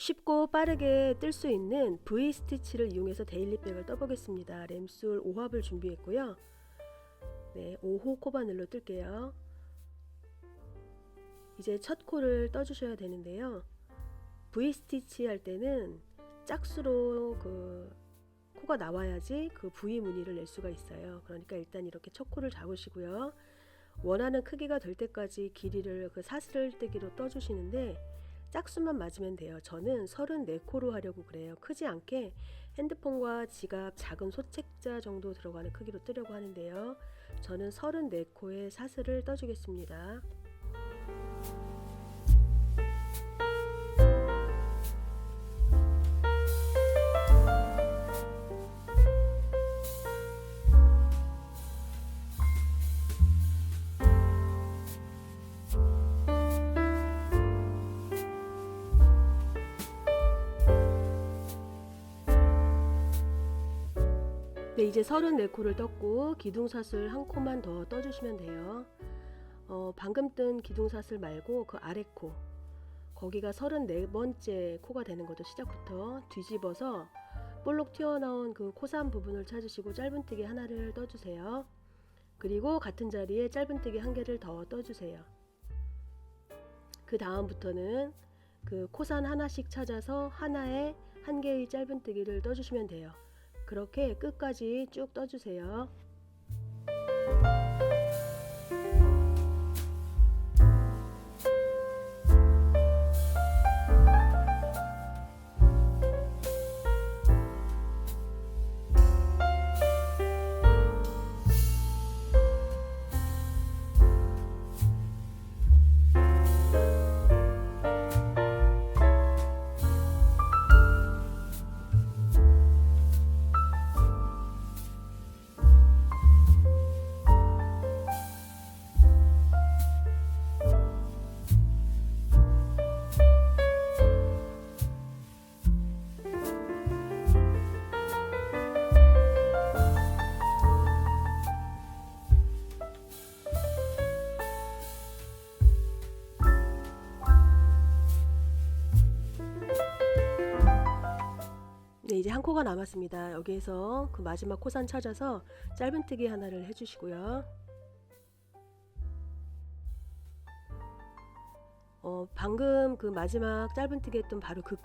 쉽고 빠르게 뜰 수 있는 V스티치를 이용해서 데일리백을 떠보겠습니다. 램술 5합을 준비했고요. 네, 5호 코바늘로 뜰게요. 이제 첫 코를 떠주셔야 되는데요. V스티치 할 때는 짝수로 코가 나와야지 그 V 무늬를 낼 수가 있어요. 그러니까 일단 이렇게 첫 코를 잡으시고요. 원하는 크기가 될 때까지 길이를 사슬뜨기로 떠주시는데 짝수만 맞으면 돼요. 저는 34코로 하려고 그래요. 크지 않게 핸드폰과 지갑, 작은 소책자 정도 들어가는 크기로 뜨려고 하는데요. 저는 34코의 사슬을 떠주겠습니다. 네, 이제 34코를 떴고 기둥사슬 한 코만 더 떠주시면 돼요. 방금 뜬 기둥사슬 말고 그 아래 코, 거기가 34번째 코가 되는 거죠. 시작부터 뒤집어서 볼록 튀어나온 그 코산 부분을 찾으시고 짧은뜨기 하나를 떠주세요. 그리고 같은 자리에 짧은뜨기 한 개를 더 떠주세요. 그 다음부터는 그 코산 하나씩 찾아서 하나에 한 개의 짧은뜨기를 떠주시면 돼요. 그렇게 끝까지 쭉 떠주세요. 네, 이제 한 코가 남았습니다. 여기에서 그 마지막 코산 찾아서 짧은뜨기 하나를 해주시고요. 방금 그 마지막 짧은뜨기 했던 바로 그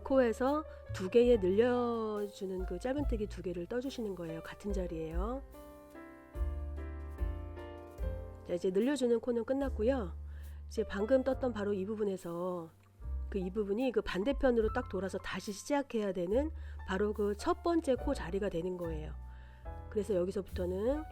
코에서 두 개에 늘려주는 그 짧은뜨기 두 개를 떠주시는 거예요. 같은 자리에요. 자, 이제 늘려주는 코는 끝났고요. 이제 방금 떴던 바로 이 부분에서 이 부분이 그 반대편으로 딱 돌아서 다시 시작해야 되는 바로 그 첫 번째 코 자리가 되는 거예요. 그래서 여기서부터는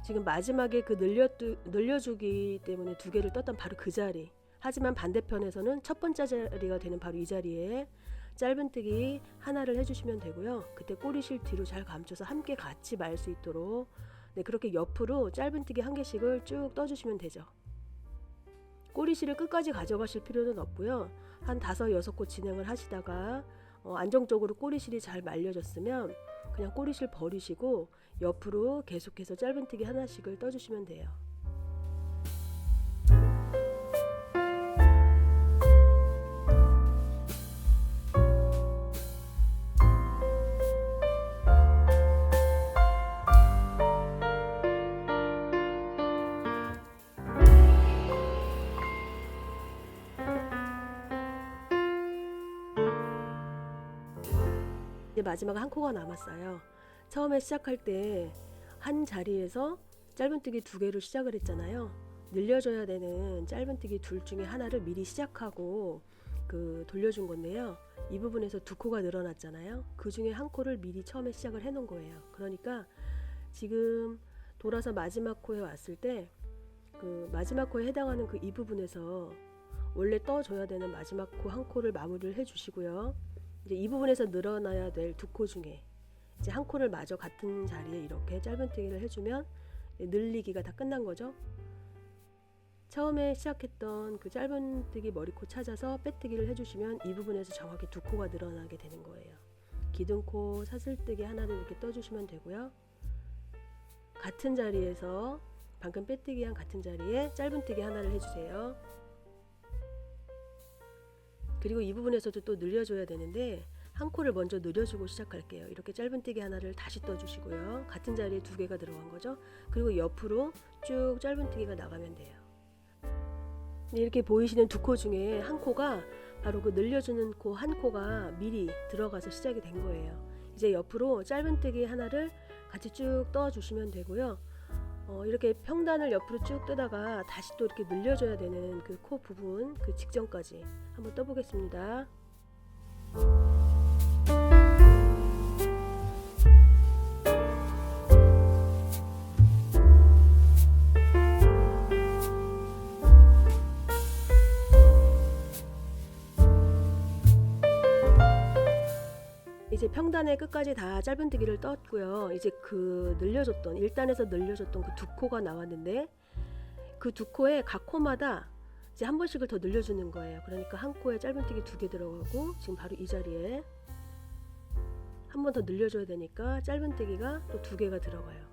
지금 마지막에 그 늘려주기 때문에 두 개를 떴던 바로 그 자리, 하지만 반대편에서는 첫 번째 자리가 되는 바로 이 자리에 짧은뜨기 하나를 해주시면 되고요. 그때 꼬리실 뒤로 잘 감춰서 함께 같이 말 수 있도록, 네, 그렇게 옆으로 짧은뜨기 한 개씩을 쭉 떠주시면 되죠. 꼬리실을 끝까지 가져가실 필요는 없고요. 한 5-6코 진행을 하시다가 안정적으로 꼬리실이 잘 말려졌으면 그냥 꼬리실 버리시고 옆으로 계속해서 짧은뜨기 하나씩을 떠주시면 돼요. 이제 마지막 한 코가 남았어요. 처음에 시작할 때 한 자리에서 짧은뜨기 두 개로 시작을 했잖아요. 늘려줘야 되는 짧은뜨기 둘 중에 하나를 미리 시작하고 돌려준 건데요. 이 부분에서 두 코가 늘어났잖아요. 그 중에 한 코를 미리 처음에 시작을 해 놓은 거예요. 그러니까 지금 돌아서 마지막 코에 왔을 때 그 마지막 코에 해당하는 이 부분에서 원래 떠줘야 되는 마지막 코 한 코를 마무리를 해 주시고요. 이제 이 부분에서 늘어나야 될 두 코 중에 이제 한 코를 마저 같은 자리에 이렇게 짧은뜨기를 해주면 늘리기가 다 끝난 거죠. 처음에 시작했던 그 짧은뜨기 머리코 찾아서 빼뜨기를 해주시면 이 부분에서 정확히 두 코가 늘어나게 되는 거예요. 기둥코 사슬뜨기 하나를 이렇게 떠주시면 되고요. 같은 자리에서 방금 빼뜨기한 같은 자리에 짧은뜨기 하나를 해주세요. 그리고 이 부분에서도 또 늘려줘야 되는데 한 코를 먼저 늘려주고 시작할게요. 이렇게 짧은뜨기 하나를 다시 떠주시고요. 같은 자리에 두 개가 들어간 거죠. 그리고 옆으로 쭉 짧은뜨기가 나가면 돼요. 이렇게 보이시는 두 코 중에 한 코가 바로 그 늘려주는 코 한 코가 미리 들어가서 시작이 된 거예요. 이제 옆으로 짧은뜨기 하나를 같이 쭉 떠주시면 되고요. 이렇게 평단을 옆으로 쭉 뜨다가 다시 또 이렇게 늘려줘야 되는 그 코 부분 그 직전까지 한번 떠보겠습니다. 이제 평단의 끝까지 다 짧은뜨기를 떴고요. 이제 그 늘려줬던 1단에서 늘려줬던 그 두 코가 나왔는데 그 두 코에 각 코마다 이제 한 번씩을 더 늘려주는 거예요. 그러니까 한 코에 짧은뜨기 2개 들어가고 지금 바로 이 자리에 한 번 더 늘려줘야 되니까 짧은뜨기가 또 2개가 들어가요.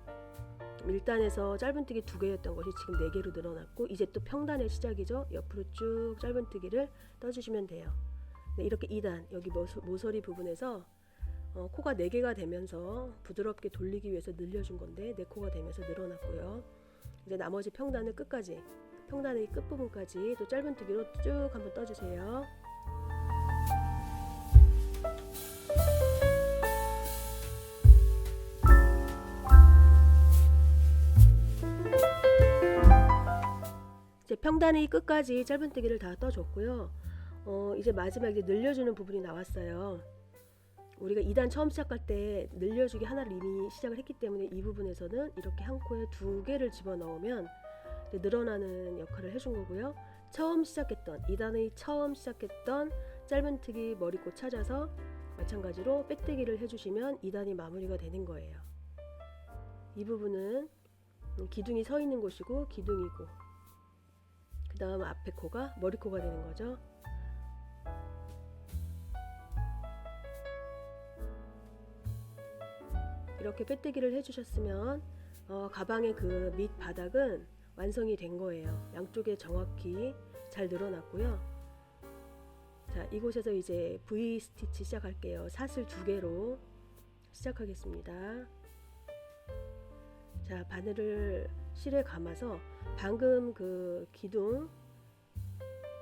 1단에서 짧은뜨기 2개였던 것이 지금 4개로 늘어났고 이제 또 평단의 시작이죠. 옆으로 쭉 짧은뜨기를 떠주시면 돼요. 네, 이렇게 2단 여기 모서리 부분에서 코가 4개가 되면서 부드럽게 돌리기 위해서 늘려준 건데 4코가 되면서 늘어났고요. 이제 나머지 평단을 끝까지 평단의 끝부분까지 또 짧은뜨기로 쭉 한번 떠주세요. 이제 평단의 끝까지 짧은뜨기를 다 떠줬고요. 이제 마지막에 늘려주는 부분이 나왔어요. 우리가 2단 처음 시작할 때 늘려주기 하나를 이미 시작을 했기 때문에 이 부분에서는 이렇게 한 코에 2개를 집어넣으면 늘어나는 역할을 해준 거고요. 처음 시작했던 2단의 처음 시작했던 짧은뜨기 머리코 찾아서 마찬가지로 빼뜨기를 해주시면 2단이 마무리가 되는 거예요. 이 부분은 기둥이 서 있는 곳이고 기둥이고 그 다음 앞에 코가 머리코가 되는 거죠. 이렇게 빼뜨기를 해주셨으면 가방의 그 밑 바닥은 완성이 된 거예요. 양쪽에 정확히 잘 늘어났고요. 자, 이곳에서 이제 V 스티치 시작할게요. 사슬 2개로 시작하겠습니다. 자, 바늘을 실에 감아서 방금 그 기둥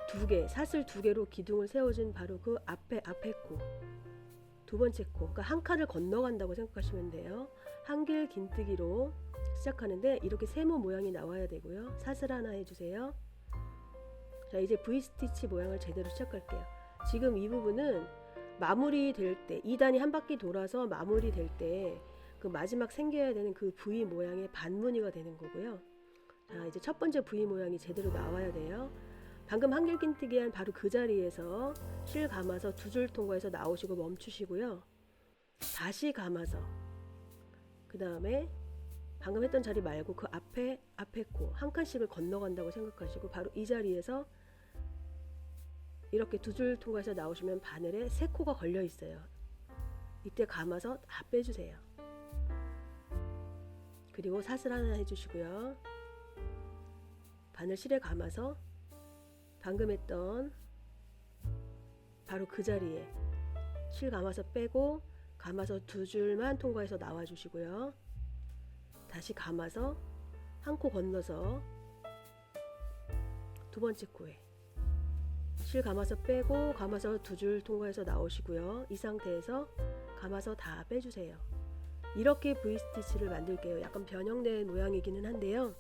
2개, 사슬 2개로 기둥을 세워준 바로 그 앞에 코, 두 번째 코, 그러니까 한 칸을 건너간다고 생각하시면 돼요. 한길 긴뜨기로 시작하는데 이렇게 세모 모양이 나와야 되고요. 사슬 하나 해주세요. 자, 이제 V스티치 모양을 제대로 시작할게요. 지금 이 부분은 마무리 될 때 2단이 한 바퀴 돌아서 마무리 될 때 그 마지막 생겨야 되는 그 V 모양의 반무늬가 되는 거고요. 자, 이제 첫 번째 V 모양이 제대로 나와야 돼요. 방금 한길 긴뜨기 한 바로 그 자리에서 실 감아서 2줄 통과해서 나오시고 멈추시고요. 다시 감아서 그 다음에 방금 했던 자리 말고 그 앞에 코 한 칸씩을 건너간다고 생각하시고 바로 이 자리에서 이렇게 2줄 통과해서 나오시면 바늘에 3코가 걸려 있어요. 이때 감아서 다 빼주세요. 그리고 사슬 하나 해주시고요. 바늘 실에 감아서 방금 했던 바로 그 자리에 실 감아서 빼고 감아서 2줄만 통과해서 나와 주시고요. 다시 감아서 한 코 건너서 두 번째 코에 실 감아서 빼고 감아서 2줄 통과해서 나오시고요. 이 상태에서 감아서 다 빼주세요. 이렇게 V스티치를 만들게요. 약간 변형된 모양이기는 한데요.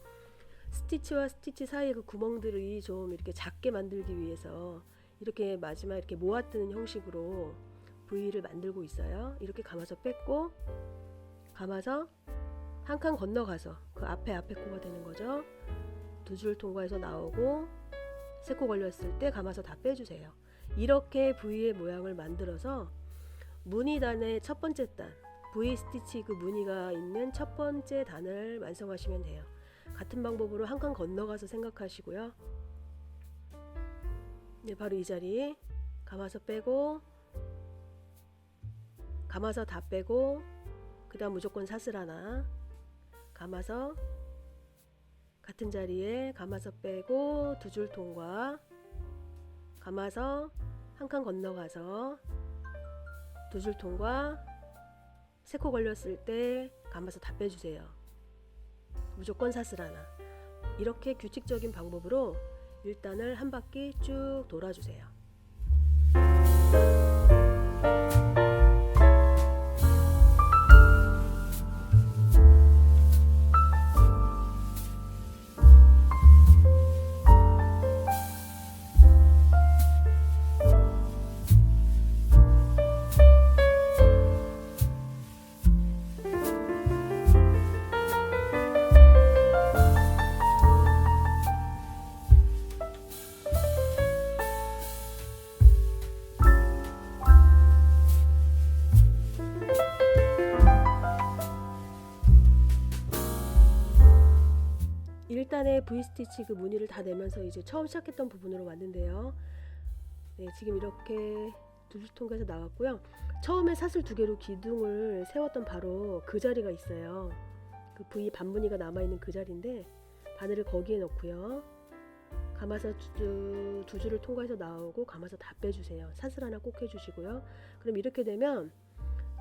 스티치와 스티치 사이에 그 구멍들이 좀 이렇게 작게 만들기 위해서 이렇게 마지막 이렇게 모아뜨는 형식으로 V를 만들고 있어요. 이렇게 감아서 뺐고 감아서 한 칸 건너가서 그 앞에 코가 되는 거죠. 2줄 통과해서 나오고 3코 걸렸을 때 감아서 다 빼주세요. 이렇게 V의 모양을 만들어서 무늬단의 첫 번째 단 V 스티치 그 무늬가 있는 첫 번째 단을 완성하시면 돼요. 같은 방법으로 한 칸 건너가서 생각하시고요. 네, 바로 이 자리 감아서 빼고 감아서 다 빼고 그 다음 무조건 사슬 하나 감아서 같은 자리에 감아서 빼고 2줄 통과 감아서 한 칸 건너가서 두 줄 통과, 세 코 걸렸을 때 감아서 다 빼주세요. 무조건 사슬 하나. 이렇게 규칙적인 방법으로 1단을 한 바퀴 쭉 돌아주세요. 일단의 V스티치 그 무늬를 다 내면서 이제 처음 시작했던 부분으로 왔는데요. 네, 지금 이렇게 두 줄 통과해서 나왔고요. 처음에 사슬 두 개로 기둥을 세웠던 바로 그 자리가 있어요. 그 V 반무늬가 남아있는 그 자리인데 바늘을 거기에 넣고요. 감아서 두 줄을 통과해서 나오고 감아서 다 빼주세요. 사슬 하나 꼭 해주시고요. 그럼 이렇게 되면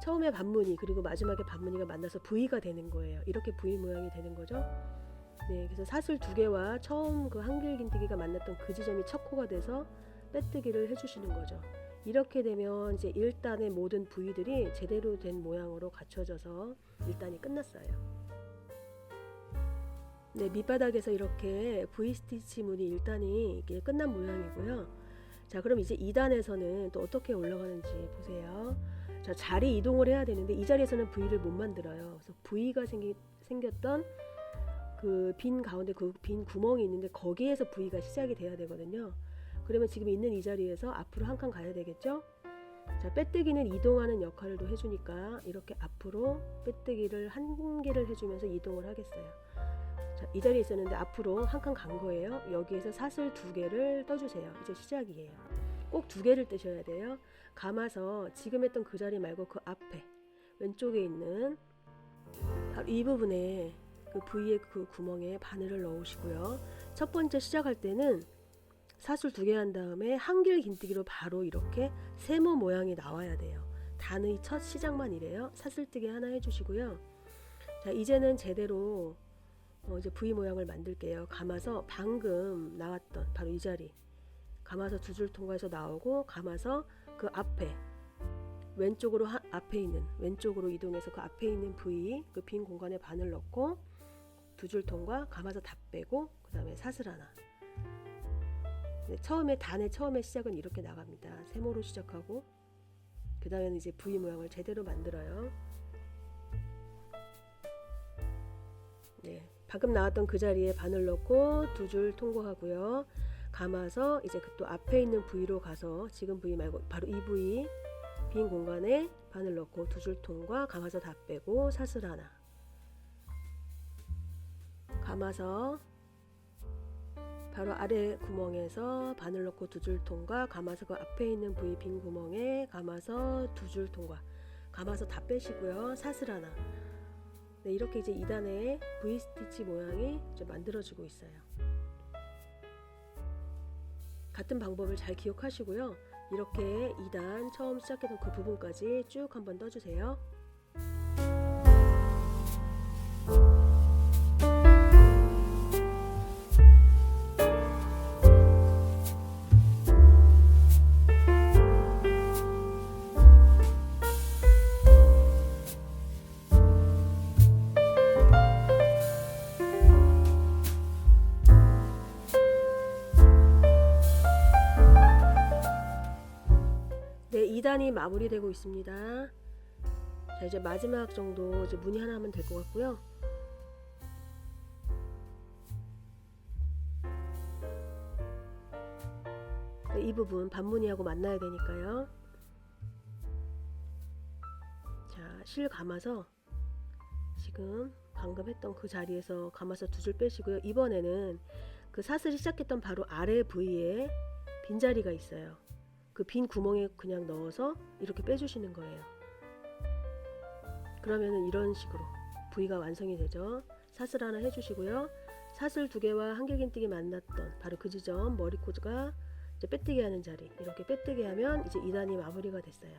처음에 반무늬 그리고 마지막에 반무늬가 만나서 V가 되는 거예요. 이렇게 V 모양이 되는 거죠. 네, 그래서 사슬 두 개와 처음 그 한길긴뜨기가 만났던 그 지점이 첫 코가 돼서 빼뜨기를 해주시는 거죠. 이렇게 되면 이제 1단의 모든 부위들이 제대로 된 모양으로 갖춰져서 1단이 끝났어요. 네, 밑바닥에서 이렇게 V스티치 무늬 1단이 이게 끝난 모양이고요. 자, 그럼 이제 2단에서는 또 어떻게 올라가는지 보세요. 자, 자리 이동을 해야 되는데 이 자리에서는 V를 못 만들어요. 그래서 V가 생겼던 그 빈 가운데 그 빈 구멍이 있는데 거기에서 V가 시작이 돼야 되거든요. 그러면 지금 있는 이 자리에서 앞으로 한 칸 가야 되겠죠? 자, 빼뜨기는 이동하는 역할을 또 해주니까 이렇게 앞으로 빼뜨기를 한 개를 해주면서 이동을 하겠어요. 자, 이 자리에 있었는데 앞으로 한 칸 간 거예요. 여기에서 사슬 두 개를 떠주세요. 이제 시작이에요. 꼭 두 개를 뜨셔야 돼요. 감아서 지금 했던 그 자리 말고 그 앞에 왼쪽에 있는 바로 이 부분에 그 V의 그 구멍에 바늘을 넣으시고요. 첫 번째 시작할 때는 사슬 두 개 한 다음에 한길 긴뜨기로 바로 이렇게 세모 모양이 나와야 돼요. 단의 첫 시작만 이래요. 사슬뜨기 하나 해주시고요. 자, 이제는 제대로 이제 V 모양을 만들게요. 감아서 방금 나왔던 바로 이 자리 감아서 두 줄 통과해서 나오고 감아서 그 앞에 왼쪽으로 앞에 있는 왼쪽으로 이동해서 그 앞에 있는 V 그 빈 공간에 바늘 넣고 두 줄 통과 감아서 다 빼고 그 다음에 사슬 하나. 네, 단의 처음에 시작은 이렇게 나갑니다. 세모로 시작하고 그 다음에는 이제 V 모양을 제대로 만들어요. 네, 방금 나왔던 그 자리에 바늘 넣고 두 줄 통과하고요. 감아서 이제 그 또 앞에 있는 V로 가서 지금 V 말고 바로 이 V 빈 공간에 바늘 넣고 두 줄 통과 감아서 다 빼고 사슬 하나. 감아서 바로 아래 구멍에서 바늘 넣고 두 줄 통과 감아서 그 앞에 있는 V 빈 구멍에 감아서 두 줄 통과 감아서 다 빼시고요. 사슬 하나. 네, 이렇게 이제 2단의 V스티치 모양이 이제 만들어지고 있어요. 같은 방법을 잘 기억하시고요. 이렇게 2단 처음 시작했던 그 부분까지 쭉 한번 떠주세요. 네, 2단이 마무리되고 있습니다. 자, 이제 마지막 정도 이제 무늬 하나 하면 될 것 같고요. 네, 이 부분 반무늬하고 만나야 되니까요. 자, 실 감아서 지금 방금 했던 그 자리에서 감아서 두 줄 빼시고요. 이번에는 그 사슬이 시작했던 바로 아래 부위에 빈자리가 있어요. 그 빈 구멍에 그냥 넣어서 이렇게 빼주시는 거예요. 그러면은 이런 식으로 부위가 완성이 되죠. 사슬 하나 해주시고요. 사슬 두 개와 한길긴뜨기 만났던 바로 그 지점 머리코가 이제 빼뜨기 하는 자리 이렇게 빼뜨기 하면 이제 2단이 마무리가 됐어요.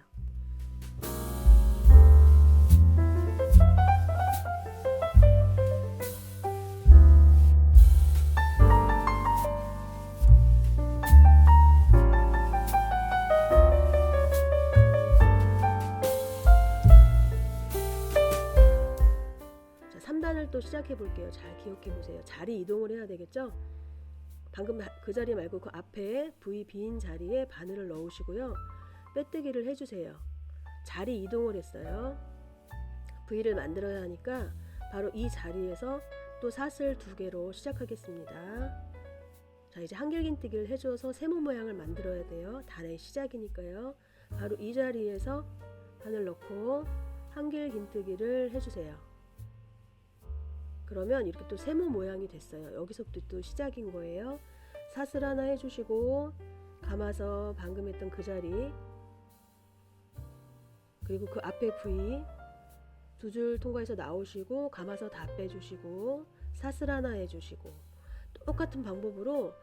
자, 3단을 또 시작해 볼게요. 잘 기억해 보세요. 자리 이동을 해야 되겠죠? 방금 그 자리 말고 그 앞에 V 빈 자리에 바늘을 넣으시고요. 빼뜨기를 해주세요. 자리 이동을 했어요. V를 만들어야 하니까 바로 이 자리에서 또 사슬 2개로 시작하겠습니다. 자, 이제 한길긴뜨기를 해줘서 세모 모양을 만들어야 돼요. 단의 시작이니까요. 바로 이 자리에서 바늘 넣고 한길긴뜨기를 해주세요. 그러면 이렇게 또 세모 모양이 됐어요. 여기서부터 또 시작인 거예요. 사슬 하나 해주시고 감아서 방금 했던 그 자리 그리고 그 앞에 V 2줄 통과해서 나오시고 감아서 다 빼주시고 사슬 하나 해주시고 똑같은 방법으로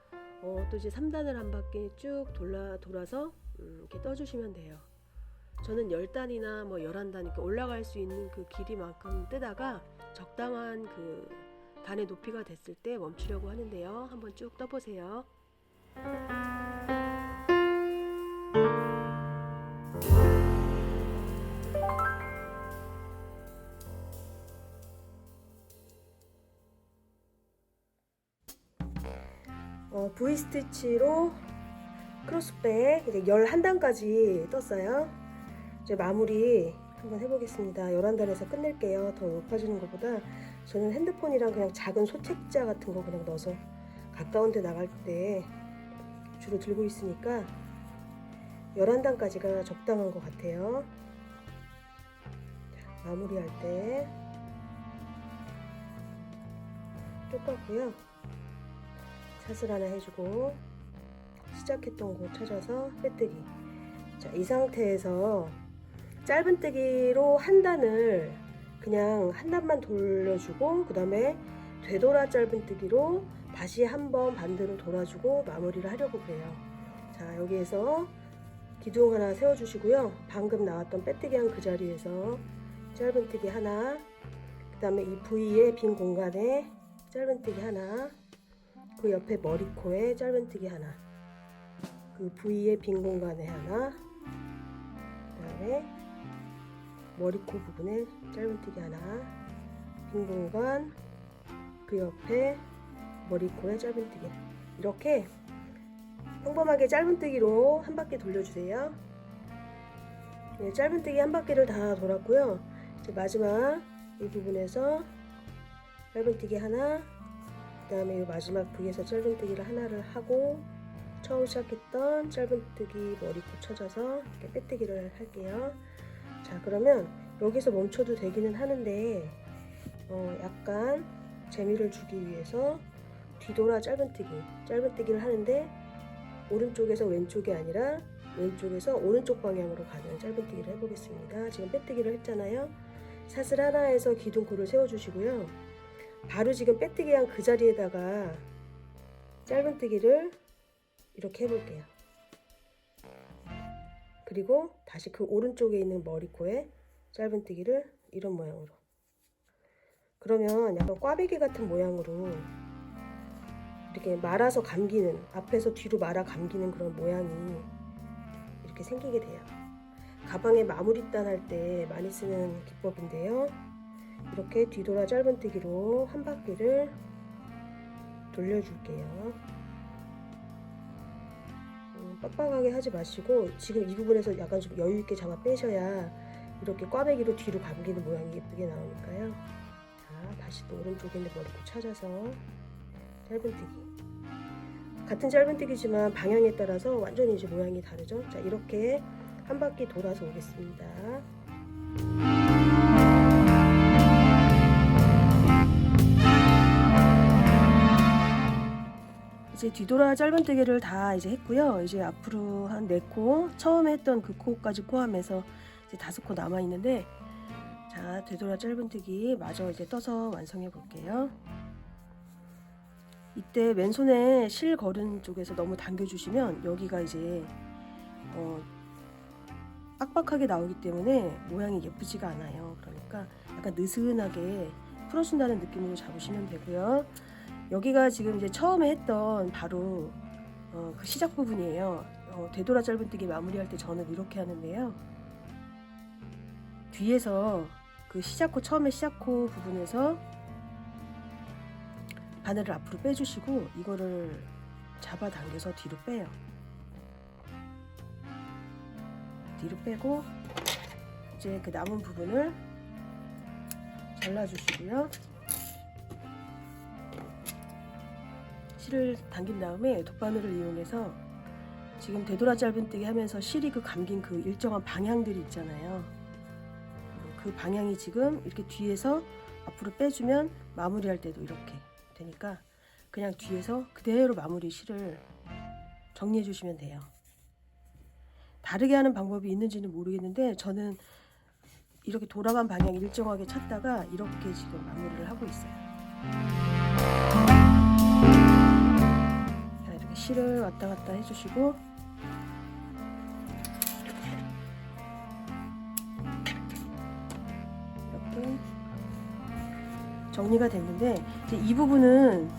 또 이제 3단을 한 바퀴 쭉 돌아서 이렇게 떠주시면 돼요. 저는 10단이나 뭐 11단 이렇게 올라갈 수 있는 그 길이만큼 뜨다가 적당한 그 단의 높이가 됐을 때 멈추려고 하는데요. 한번 쭉 떠보세요. V스티치로 크로스백 이제 11단까지 떴어요. 이제 마무리 한번 해보겠습니다. 11단에서 끝낼게요. 더 높아지는 것보다 저는 핸드폰이랑 그냥 작은 소책자 같은 거 그냥 넣어서 가까운 데 나갈 때 주로 들고 있으니까 11단까지가 적당한 것 같아요. 마무리할 때 똑같고요. 사슬 하나 해주고 시작했던 곳 찾아서 빼뜨기. 자, 이 상태에서 짧은뜨기로 한 단을 그냥 한 단만 돌려주고 그 다음에 되돌아 짧은뜨기로 다시 한번 반대로 돌아주고 마무리를 하려고 그래요. 자, 여기에서 기둥 하나 세워주시고요. 방금 나왔던 빼뜨기 한 그 자리에서 짧은뜨기 하나, 그 다음에 이 V의 빈 공간에 짧은뜨기 하나, 그 옆에 머리코에 짧은뜨기 하나, 그 V의 빈 공간에 하나, 그 다음에 머리코 부분에 짧은뜨기 하나, 빈 공간, 그 옆에 머리코에 짧은뜨기. 이렇게 평범하게 짧은뜨기로 한 바퀴 돌려주세요. 네, 짧은뜨기 한 바퀴를 다 돌았고요. 이제 마지막 이 부분에서 짧은뜨기 하나, 그 다음에 이 마지막 V에서 짧은뜨기를 하나를 하고 처음 시작했던 짧은뜨기 머리코 찾아서 이렇게 빼뜨기를 할게요. 자, 그러면 여기서 멈춰도 되기는 하는데 약간 재미를 주기 위해서 뒤돌아 짧은뜨기를 하는데 오른쪽에서 왼쪽이 아니라 왼쪽에서 오른쪽 방향으로 가는 짧은뜨기를 해보겠습니다. 지금 빼뜨기를 했잖아요. 사슬 하나에서 기둥코를 세워주시고요. 바로 지금 빼뜨기 한 그 자리에다가 짧은뜨기를 이렇게 해볼게요. 그리고 다시 그 오른쪽에 있는 머리코에 짧은뜨기를 이런 모양으로. 그러면 약간 꽈배기 같은 모양으로 이렇게 말아서 감기는, 앞에서 뒤로 말아 감기는 그런 모양이 이렇게 생기게 돼요. 가방에 마무리단 할 때 많이 쓰는 기법인데요. 이렇게 뒤돌아 짧은뜨기로 한 바퀴를 돌려줄게요. 빡빡하게 하지 마시고 지금 이 부분에서 약간 좀 여유있게 잡아 빼셔야 이렇게 꽈배기로 뒤로 감기는 모양이 예쁘게 나오니까요. 자, 다시 또 오른쪽에 있는 머리코 찾아서 짧은뜨기. 같은 짧은뜨기지만 방향에 따라서 완전히 이제 모양이 다르죠. 자, 이렇게 한 바퀴 돌아서 오겠습니다. 이제 뒤돌아 짧은뜨기를 다 이제 했고요. 이제 앞으로 한 4코, 처음에 했던 그 코까지 포함해서 이제 5코 남아 있는데, 자, 뒤돌아 짧은뜨기 마저 이제 떠서 완성해 볼게요. 이때 왼손에 실 걸은 쪽에서 너무 당겨주시면 여기가 이제 빡빡하게 나오기 때문에 모양이 예쁘지가 않아요. 그러니까 약간 느슨하게 풀어준다는 느낌으로 잡으시면 되고요. 여기가 지금 이제 처음에 했던 바로 그 시작 부분이에요. 되돌아 짧은뜨기 마무리할 때 저는 이렇게 하는데요. 뒤에서 그 시작코, 처음에 시작코 부분에서 바늘을 앞으로 빼주시고 이거를 잡아당겨서 뒤로 빼요. 뒤로 빼고 이제 그 남은 부분을 잘라주시고요. 실을 당긴 다음에 돗바늘을 이용해서 지금 되돌아 짧은뜨기 하면서 실이 그 감긴 그 일정한 방향들이 있잖아요. 그 방향이 지금 이렇게 뒤에서 앞으로 빼주면 마무리할 때도 이렇게 되니까 그냥 뒤에서 그대로 마무리 실을 정리해 주시면 돼요. 다르게 하는 방법이 있는지는 모르겠는데 저는 이렇게 돌아간 방향 일정하게 찾다가 이렇게 지금 마무리를 하고 있어요. 자, 이렇게 실을 왔다 갔다 해주시고 이렇게 정리가 됐는데 이제 이 부분은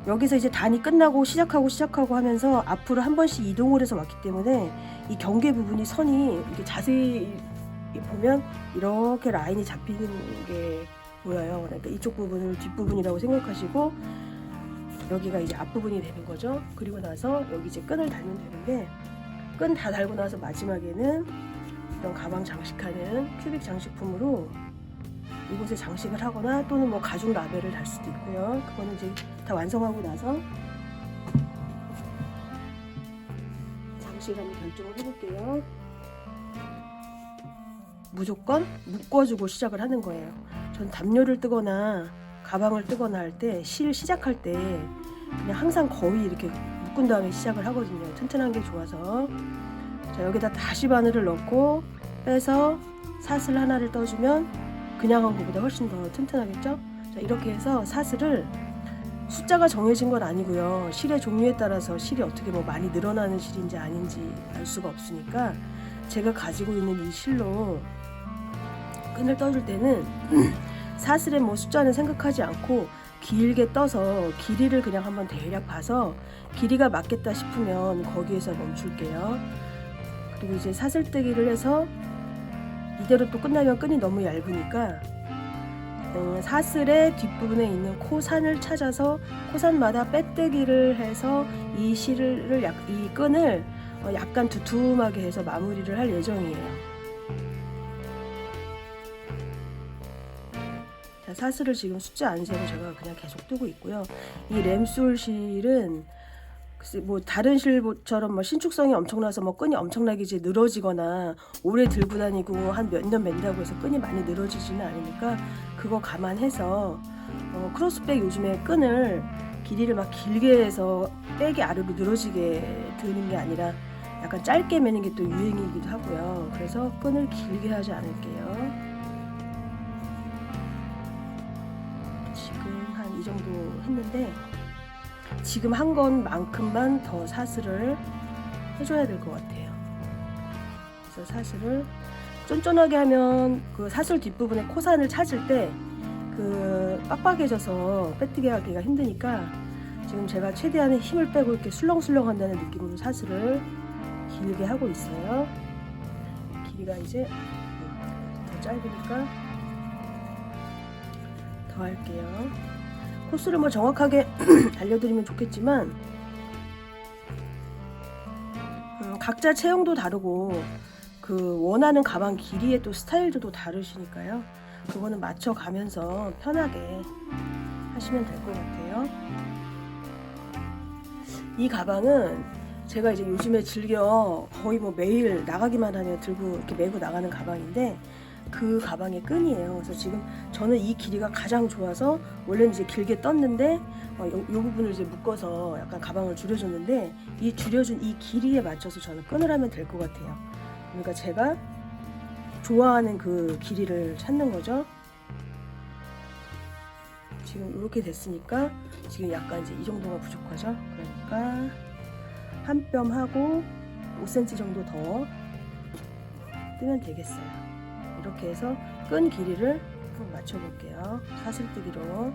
여기서 이제 단이 끝나고 시작하고 하면서 앞으로 한 번씩 이동을 해서 왔기 때문에 이 경계 부분이 선이 이렇게 자세히 보면 이렇게 라인이 잡히는 게 보여요. 그러니까 이쪽 부분을 뒷부분이라고 생각하시고 여기가 이제 앞부분이 되는 거죠. 그리고 나서 여기 이제 끈을 달면 되는데 끈 다 달고 나서 마지막에는 이런 가방 장식하는 큐빅 장식품으로 이곳에 장식을 하거나 또는 뭐 가죽 라벨을 달 수도 있고요. 그거는 이제 다 완성하고 나서 장식을 한번 결정을 해볼게요. 무조건 묶어주고 시작을 하는 거예요. 전 담요를 뜨거나 가방을 뜨거나 할 때 실 시작할 때 그냥 항상 거의 이렇게 묶은 다음에 시작을 하거든요. 튼튼한 게 좋아서. 자, 여기다 다시 바늘을 넣고 빼서 사슬 하나를 떠주면 그냥 한 것보다 훨씬 더 튼튼하겠죠? 자, 이렇게 해서 사슬을 숫자가 정해진 건 아니고요. 실의 종류에 따라서 실이 어떻게 뭐 많이 늘어나는 실인지 아닌지 알 수가 없으니까 제가 가지고 있는 이 실로 끈을 떠줄 때는 사슬의 뭐 숫자는 생각하지 않고 길게 떠서 길이를 그냥 한번 대략 봐서 길이가 맞겠다 싶으면 거기에서 멈출게요. 그리고 이제 사슬뜨기를 해서 이대로 또 끝나면 끈이 너무 얇으니까 사슬의 뒷부분에 있는 코산을 찾아서 코산마다 빼뜨기를 해서 이 실을 이 끈을 약간 두툼하게 해서 마무리를 할 예정이에요. 자, 사슬을 지금 숫자 안 세고 제가 그냥 계속 뜨고 있고요. 이 램솔 실은 뭐 다른 실처럼 뭐 신축성이 엄청나서 뭐 끈이 엄청나게 이제 늘어지거나 오래 들고 다니고 한 몇 년 맨다고 해서 끈이 많이 늘어지지는 않으니까 그거 감안해서 크로스백 요즘에 끈을 길이를 막 길게 해서 백이 아래로 늘어지게 드는 게 아니라 약간 짧게 매는 게 또 유행이기도 하고요. 그래서 끈을 길게 하지 않을게요. 지금 한 이 정도 했는데 지금 한 것만큼만 더 사슬을 해줘야 될 것 같아요. 그래서 사슬을 쫀쫀하게 하면 그 사슬 뒷부분에 코산을 찾을 때 그 빡빡해져서 빼뜨기 하기가 힘드니까 지금 제가 최대한의 힘을 빼고 이렇게 술렁술렁 한다는 느낌으로 사슬을 길게 하고 있어요. 길이가 이제 더 짧으니까 더 할게요. 코스를 뭐 정확하게 알려드리면 좋겠지만 각자 체형도 다르고 그 원하는 가방 길이의 또 스타일도 다르시니까요. 그거는 맞춰가면서 편하게 하시면 될 것 같아요. 이 가방은 제가 이제 요즘에 즐겨 거의 뭐 매일 나가기만 하면 들고 이렇게 메고 나가는 가방인데 그 가방의 끈이에요. 그래서 지금 저는 이 길이가 가장 좋아서 원래는 이제 길게 떴는데 요 부분을 이제 묶어서 약간 가방을 줄여줬는데 이 줄여준 이 길이에 맞춰서 저는 끈을 하면 될 것 같아요. 그러니까 제가 좋아하는 그 길이를 찾는 거죠. 지금 이렇게 됐으니까 지금 약간 이제 이 정도가 부족하죠. 그러니까 한 뼘 하고 5cm 정도 더 뜨면 되겠어요. 이렇게 해서 끈 길이를 한번 맞춰 볼게요. 사슬뜨기로.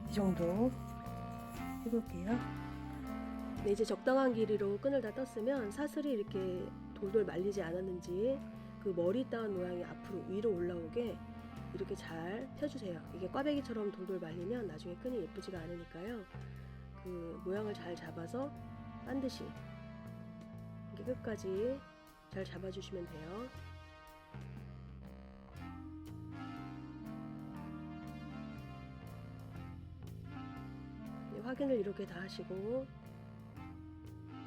이 정도 해볼게요. 네, 이제 적당한 길이로 끈을 다 떴으면 사슬이 이렇게 돌돌 말리지 않았는지 그 머리 따은 모양이 앞으로 위로 올라오게 이렇게 잘 펴주세요. 이게 꽈배기처럼 돌돌 말리면 나중에 끈이 예쁘지가 않으니까요. 그 모양을 잘 잡아서 반드시 이렇게 끝까지 잘 잡아주시면 돼요. 확인을 이렇게 다 하시고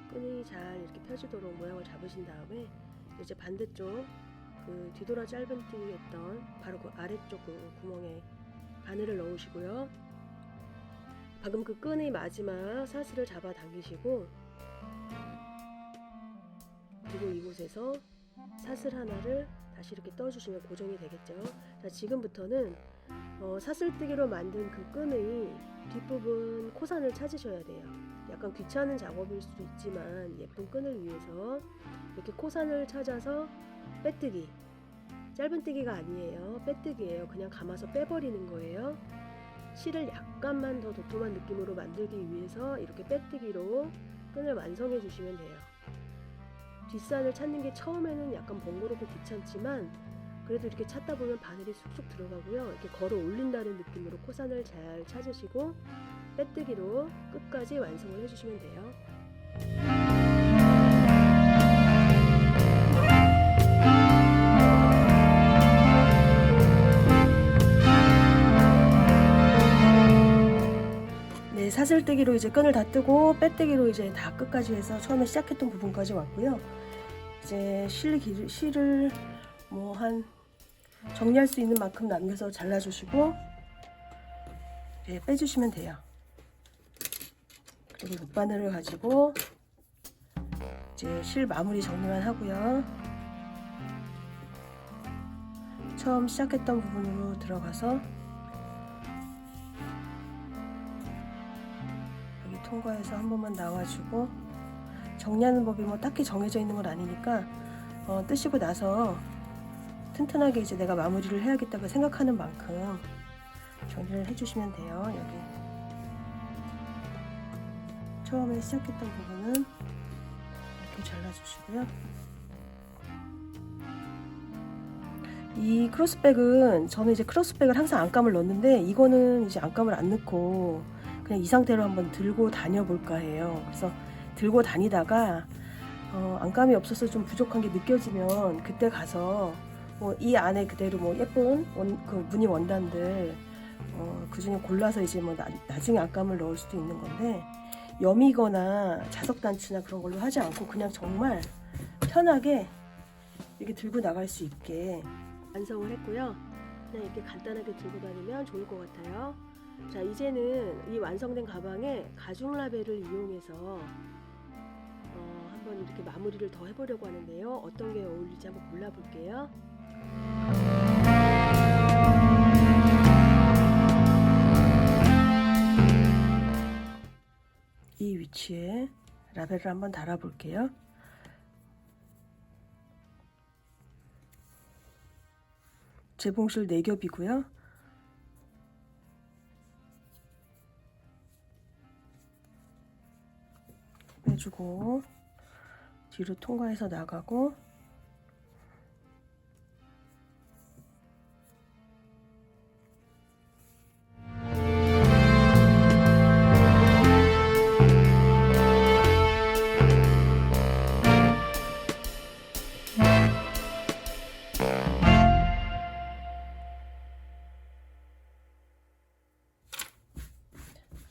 끈이 잘 이렇게 펴지도록 모양을 잡으신 다음에 이제 반대쪽 그 뒤돌아 짧은뜨기 했던 바로 그 아래쪽 그 구멍에 바늘을 넣으시고요. 방금 그 끈의 마지막 사슬을 잡아 당기시고 그리고 이곳에서 사슬 하나를 다시 이렇게 떠주시면 고정이 되겠죠. 자, 지금부터는 사슬뜨기로 만든 그 끈의 뒷부분 코산을 찾으셔야 돼요. 약간 귀찮은 작업일 수도 있지만 예쁜 끈을 위해서 이렇게 코산을 찾아서 빼뜨기, 짧은뜨기가 아니에요. 빼뜨기예요. 그냥 감아서 빼버리는 거예요. 실을 약간만 더 도톰한 느낌으로 만들기 위해서 이렇게 빼뜨기로 끈을 완성해 주시면 돼요. 뒷산을 찾는 게 처음에는 약간 번거롭고 귀찮지만 그래도 이렇게 찾다 보면 바늘이 쑥쑥 들어가고요. 이렇게 걸어 올린다는 느낌으로 코산을 잘 찾으시고 빼뜨기로 끝까지 완성을 해주시면 돼요. 네, 사슬뜨기로 이제 끈을 다 뜨고 빼뜨기로 이제 다 끝까지 해서 처음에 시작했던 부분까지 왔고요. 이제 실을 뭐 한 정리할 수 있는 만큼 남겨서 잘라주시고 네, 빼주시면 돼요. 그리고 밑바늘을 가지고 이제 실 마무리 정리만 하고요. 처음 시작했던 부분으로 들어가서 여기 통과해서 한 번만 나와주고 정리하는 법이 뭐 딱히 정해져 있는 건 아니니까 뜨시고 나서 튼튼하게 이제 내가 마무리를 해야겠다고 생각하는 만큼 정리를 해주시면 돼요. 여기 처음에 시작했던 부분은 이렇게 잘라주시고요. 이 크로스백은 저는 이제 크로스백을 항상 안감을 넣는데 이거는 이제 안감을 안 넣고 그냥 이 상태로 한번 들고 다녀 볼까 해요. 그래서 들고 다니다가 안감이 없어서 좀 부족한 게 느껴지면 그때 가서 뭐 이 안에 그대로 뭐 예쁜 그 무늬 원단들 그 중에 골라서 이제 뭐 나중에 안감을 넣을 수도 있는 건데 여미거나 자석 단추나 그런 걸로 하지 않고 그냥 정말 편하게 이렇게 들고 나갈 수 있게 완성을 했고요. 그냥 이렇게 간단하게 들고 다니면 좋을 것 같아요. 자, 이제는 이 완성된 가방에 가죽 라벨을 이용해서 한번 이렇게 마무리를 더 해보려고 하는데요. 어떤 게 어울리지 한번 골라볼게요. 이 위치에 라벨을 한번 달아볼게요. 재봉실 4겹이고요. 빼주고 뒤로 통과해서 나가고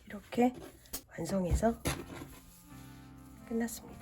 이렇게 완성해서 끝났습니다.